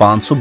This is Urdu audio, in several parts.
500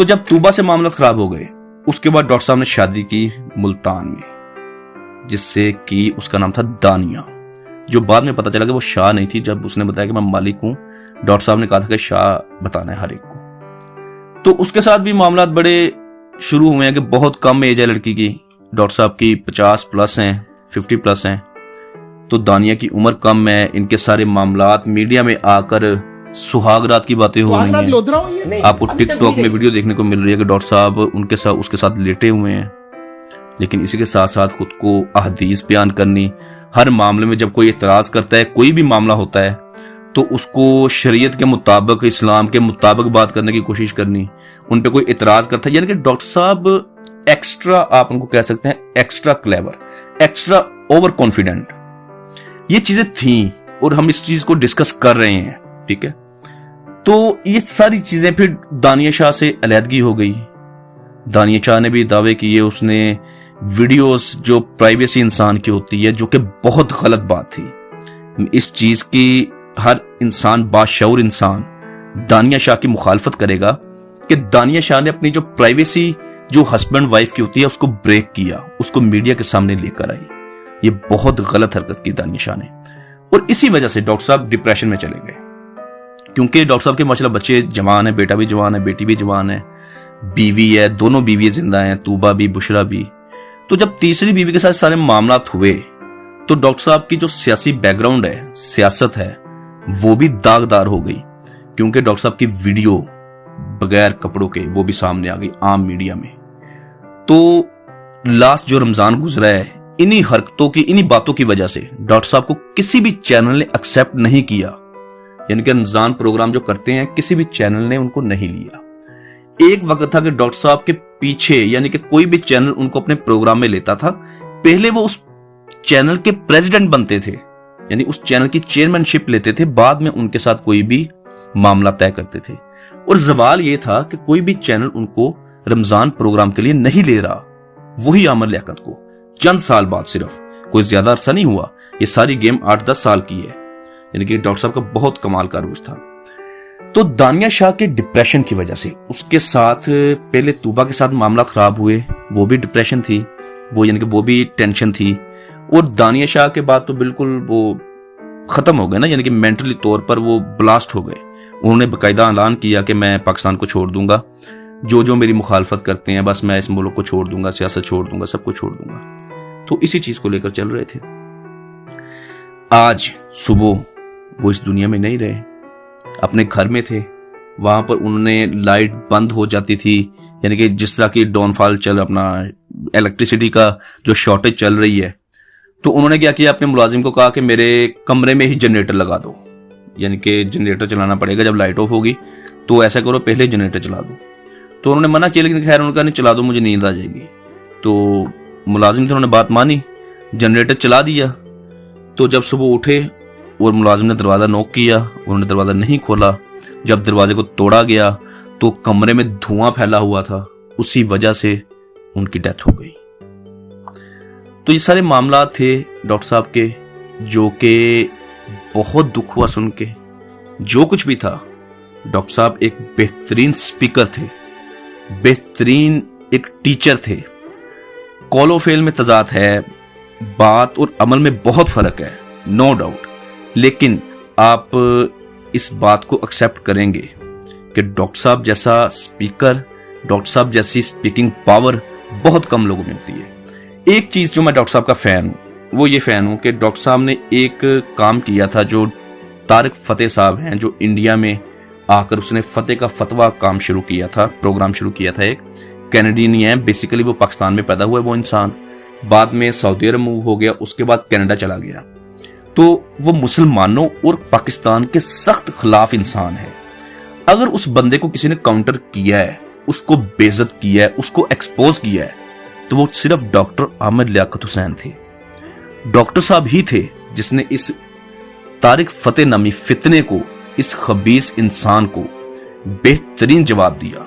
تو جب طوبہ سے معاملات خراب ہو گئے اس کے بعد ڈاکٹر صاحب نے شادی کی ملتان میں، جس سے کہ اس کا نام تھا دانیہ، جو بعد میں پتا چلا کہ وہ شاہ نہیں تھی۔ جب اس نے بتایا کہ میں مالک ہوں، ڈاکٹر صاحب نے کہا تھا کہ شاہ بتانا ہے ہر ایک کو۔ تو اس کے ساتھ بھی معاملات بڑے شروع ہوئے ہیں کہ بہت کم ایج ہے لڑکی کی، ڈاکٹر صاحب کی 50+ ہیں، 50+ ہیں، تو دانیہ کی عمر کم ہے۔ ان کے سارے معاملات میڈیا میں آ کر سہاگ رات کی باتیں ہو رہی ہیں۔ آپ کو ٹک ٹاک میں ویڈیو دیکھنے کو مل رہی ہے کہ ڈاکٹر صاحب اس کے ساتھ لیٹے ہوئے ہیں، لیکن اسی کے ساتھ ساتھ خود کو احادیث بیان کرنی، ہر معاملے میں جب کوئی اعتراض کرتا ہے، کوئی بھی معاملہ ہوتا ہے تو اس کو شریعت کے مطابق، اسلام کے مطابق بات کرنے کی کوشش کرنی۔ ان پہ کوئی اعتراض کرتا ہے، یعنی کہ ڈاکٹر صاحب ایکسٹرا، آپ ان کو کہہ سکتے ہیں extra clever, extra over confident, یہ چیزیں تھیں اور ہم اس چیز کو ڈسکس کر رہے ہیں، ٹھیک ہے۔ تو یہ ساری چیزیں پھر دانیہ شاہ سے علیحدگی ہو گئی۔ دانیہ شاہ نے بھی دعوے کیے، اس نے ویڈیوز جو پرائیویسی انسان کی ہوتی ہے، جو کہ بہت غلط بات تھی، اس چیز کی ہر انسان، باشعور انسان دانیہ شاہ کی مخالفت کرے گا کہ دانیہ شاہ نے اپنی جو پرائیویسی جو ہسبینڈ وائف کی ہوتی ہے اس کو بریک کیا، اس کو میڈیا کے سامنے لے کر آئی۔ یہ بہت غلط حرکت کی دانیہ شاہ نے، اور اسی وجہ سے ڈاکٹر صاحب ڈپریشن میں چلے گئے، کیونکہ ڈاکٹر صاحب کے ماشاءاللہ بچے جوان ہیں، بیٹا بھی جوان ہے، بیٹی بھی جوان ہے، بیوی ہے، دونوں بیوی زندہ ہیں، طوبہ بھی بشرا بھی۔ تو جب تیسری بیوی کے ساتھ سارے معاملات ہوئے تو ڈاکٹر صاحب کی جو سیاسی بیک گراؤنڈ ہے، سیاست ہے، وہ بھی داغدار ہو گئی، کیونکہ ڈاکٹر صاحب کی ویڈیو بغیر کپڑوں کے وہ بھی سامنے آ گئی عام میڈیا میں۔ تو لاسٹ جو رمضان گزرا ہے، انہی حرکتوں کی، انہی باتوں کی وجہ سے ڈاکٹر صاحب کو کسی بھی چینل نے ایکسپٹ نہیں کیا، یعنی کہ رمضان پروگرام جو کرتے ہیں کسی بھی چینل نے ان کو نہیں لیا۔ ایک وقت تھا کہ ڈاکٹر صاحب کے پیچھے، یعنی کہ کوئی بھی چینل ان کو اپنے پروگرام میں لیتا تھا، پہلے وہ اس چینل کے پریزیڈنٹ بنتے تھے، یعنی اس چینل کی چیئرمین شپ لیتے تھے، بعد میں ان کے ساتھ کوئی بھی معاملہ طے کرتے تھے۔ اور زوال یہ تھا کہ کوئی بھی چینل ان کو رمضان پروگرام کے لیے نہیں لے رہا۔ وہی عامر لیاقت کو چند سال بعد، صرف کوئی زیادہ عرصہ نہیں ہوا، یہ ساری گیم 8-10 سال کی ہے، یعنی کہ ڈاکٹر صاحب کا بہت کمال کا عروج تھا۔ تو دانیہ شاہ کے ڈپریشن کی وجہ سے، اس کے ساتھ پہلے طوبہ کے ساتھ معاملات خراب ہوئے، وہ بھی ڈپریشن تھی، وہ یعنی کہ وہ بھی ٹینشن تھی، اور دانیہ شاہ کے بعد تو بالکل وہ ختم ہو گئے نا، یعنی کہ مینٹلی طور پر وہ بلاسٹ ہو گئے۔ انہوں نے باقاعدہ اعلان کیا کہ میں پاکستان کو چھوڑ دوں گا، جو میری مخالفت کرتے ہیں بس میں اس ملک کو چھوڑ دوں گا، سیاست چھوڑ دوں گا، سب کو چھوڑ دوں گا۔ تو اسی چیز کو لے کر چل رہے تھے۔ آج صبح وہ اس دنیا میں نہیں رہے، اپنے گھر میں تھے، وہاں پر انہوں نے لائٹ بند ہو جاتی تھی، یعنی کہ جس طرح کی ڈاؤن فال اپنا الیکٹریسٹی کا جو شارٹیج چل رہی ہے، تو انہوں نے کیا کیا، اپنے ملازم کو کہا کہ میرے کمرے میں ہی جنریٹر لگا دو، یعنی کہ جنریٹر چلانا پڑے گا جب لائٹ آف ہوگی، تو ایسا کرو پہلے جنریٹر چلا دو۔ تو انہوں نے منع کیا، لیکن خیر انہوں نے کہا نہیں چلا دو، مجھے نیند آ جائے گی۔ تو ملازم تھے، انہوں نے بات مانی، جنریٹر چلا دیا۔ تو جب صبح اٹھے اور ملازم نے دروازہ نوک کیا، انہوں نے دروازہ نہیں کھولا، جب دروازے کو توڑا گیا تو کمرے میں دھواں پھیلا ہوا تھا، اسی وجہ سے ان کی ڈیتھ ہو گئی۔ تو یہ سارے معاملات تھے ڈاکٹر صاحب کے، جو کہ بہت دکھ ہوا سن کے۔ جو کچھ بھی تھا، ڈاکٹر صاحب ایک بہترین سپیکر تھے، بہترین ایک ٹیچر تھے۔ قول و فعل میں تضاد ہے، بات اور عمل میں بہت فرق ہے، نو ڈاؤٹ، لیکن آپ اس بات کو ایکسپٹ کریں گے کہ ڈاکٹر صاحب جیسا سپیکر، ڈاکٹر صاحب جیسی سپیکنگ پاور بہت کم لوگوں میں ہوتی ہے۔ ایک چیز جو میں ڈاکٹر صاحب کا فین ہوں، وہ یہ فین ہوں کہ ڈاکٹر صاحب نے ایک کام کیا تھا، جو طارق فتح صاحب ہیں، جو انڈیا میں آ کر اس نے فتح کا فتویٰ کام شروع کیا تھا، پروگرام شروع کیا تھا۔ ایک کینیڈین ہے، بیسیکلی وہ پاکستان میں پیدا ہوا ہے وہ انسان، بعد میں سعودی عرب موو ہو گیا، اس کے بعد کینیڈا چلا گیا۔ تو وہ مسلمانوں اور پاکستان کے سخت خلاف انسان ہے۔ اگر اس بندے کو کسی نے کاؤنٹر کیا ہے، اس کو بے عزت کیا ہے، اس کو ایکسپوز کیا ہے، تو وہ صرف ڈاکٹر عامر لیاقت حسین تھے۔ ڈاکٹر صاحب ہی تھے جس نے اس طارق فتح نامی فتنے کو، اس خبیث انسان کو بہترین جواب دیا،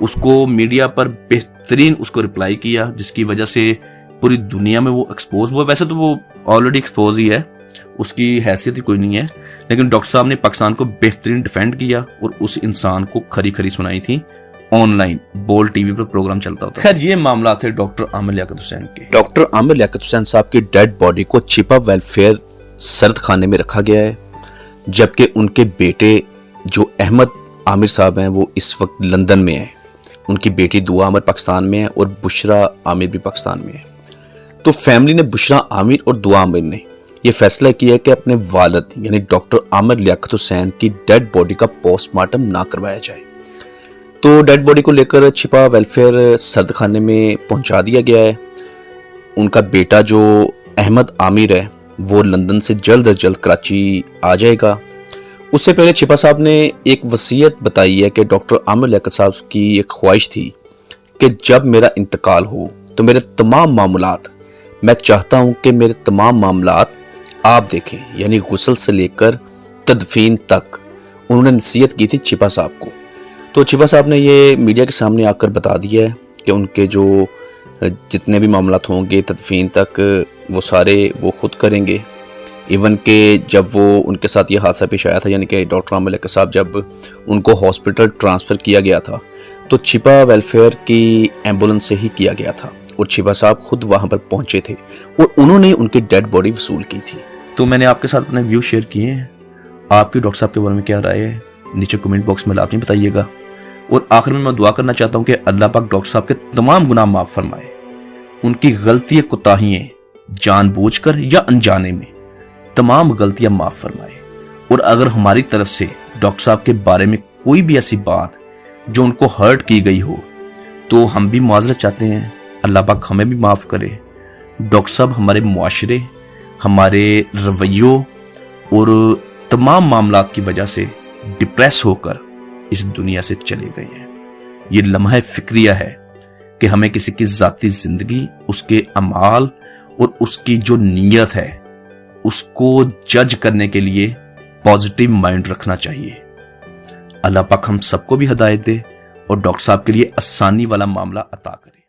اس کو میڈیا پر بہترین اس کو رپلائی کیا، جس کی وجہ سے پوری دنیا میں وہ ایکسپوز ہوا۔ ویسے تو وہ آلریڈی ایکسپوز ہی ہے، اس کی حیثیت ہی کوئی نہیں ہے، لیکن ڈاکٹر صاحب نے پاکستان کو بہترین ڈیفینڈ کیا اور اس انسان کو کھری کھری سنائی تھی آن لائن بول ٹی وی پر پروگرام چلتا ہوتا. خیر یہ معاملات تھے ڈاکٹر عامر لیاقت حسین کے. ڈاکٹر عامر لیاقت حسین صاحب کی ڈیڈ باڈی کو چھپا ویلفیئر سرد خانے میں رکھا گیا ہے، جبکہ ان کے بیٹے جو احمد عامر صاحب ہیں وہ اس وقت لندن میں ہیں. ان کی بیٹی دعا عامر پاکستان میں ہے اور بشرا عامر بھی پاکستان میں ہے. تو فیملی نے بشرا عامر اور دعا عامر نے یہ فیصلہ کیا کہ اپنے والد یعنی ڈاکٹر عامر لیاقت حسین کی ڈیڈ باڈی کا پوسٹ مارٹم نہ کروایا جائے. تو ڈیڈ باڈی کو لے کر چھپا ویلفیئر سرد خانے میں پہنچا دیا گیا ہے. ان کا بیٹا جو احمد عامر ہے وہ لندن سے جلد از جلد کراچی آ جائے گا. اس سے پہلے چھپا صاحب نے ایک وصیت بتائی ہے کہ ڈاکٹر عامر لیاقت صاحب کی ایک خواہش تھی کہ جب میرا انتقال ہو تو میرے تمام معاملات، میں چاہتا ہوں کہ میرے تمام معاملات آپ دیکھیں، یعنی غسل سے لے کر تدفین تک. انہوں نے نصیحت کی تھی چھپا صاحب کو. تو چھپا صاحب نے یہ میڈیا کے سامنے آ کر بتا دیا ہے کہ ان کے جو جتنے بھی معاملات ہوں گے تدفین تک وہ سارے وہ خود کریں گے. ایون کہ جب وہ ان کے ساتھ یہ حادثہ پیش آیا تھا، یعنی کہ ڈاکٹر عامر لیاقت صاحب جب ان کو ہاسپٹل ٹرانسفر کیا گیا تھا تو چھپا ویلفیئر کی ایمبولنس سے ہی کیا گیا تھا اور چھپا صاحب خود وہاں پر پہنچے تھے اور انہوں نے ان کی ڈیڈ باڈی وصول کی تھی. تو میں نے آپ کے ساتھ اپنے ویو شیئر کیے ہیں. آپ کی ڈاکٹر صاحب کے بارے میں کیا رائے ہے نیچے کمنٹ باکس میں لاپنی بتائیے گا. اور آخر میں دعا کرنا چاہتا ہوں کہ اللہ پاک ڈاکٹر صاحب کے تمام گناہ معاف فرمائے. ان کی غلطی کوتاہیاں جان بوجھ کر یا انجانے میں تمام غلطیاں معاف فرمائے. اور اگر ہماری طرف سے ڈاکٹر صاحب کے بارے میں کوئی بھی ایسی بات جو ان کو ہرٹ کی گئی ہو تو ہم بھی معذرت چاہتے ہیں. اللہ پاک ہمیں بھی معاف کرے. ڈاکٹر صاحب ہمارے معاشرے، ہمارے رویوں اور تمام معاملات کی وجہ سے ڈپریس ہو کر اس دنیا سے چلے گئے ہیں. یہ لمحہ فکریہ ہے کہ ہمیں کسی کی ذاتی زندگی، اس کے اعمال اور اس کی جو نیت ہے اس کو جج کرنے کے لیے پازیٹیو مائنڈ رکھنا چاہیے. اللہ پاک ہم سب کو بھی ہدایت دے اور ڈاکٹر صاحب کے لیے آسانی والا معاملہ عطا کرے.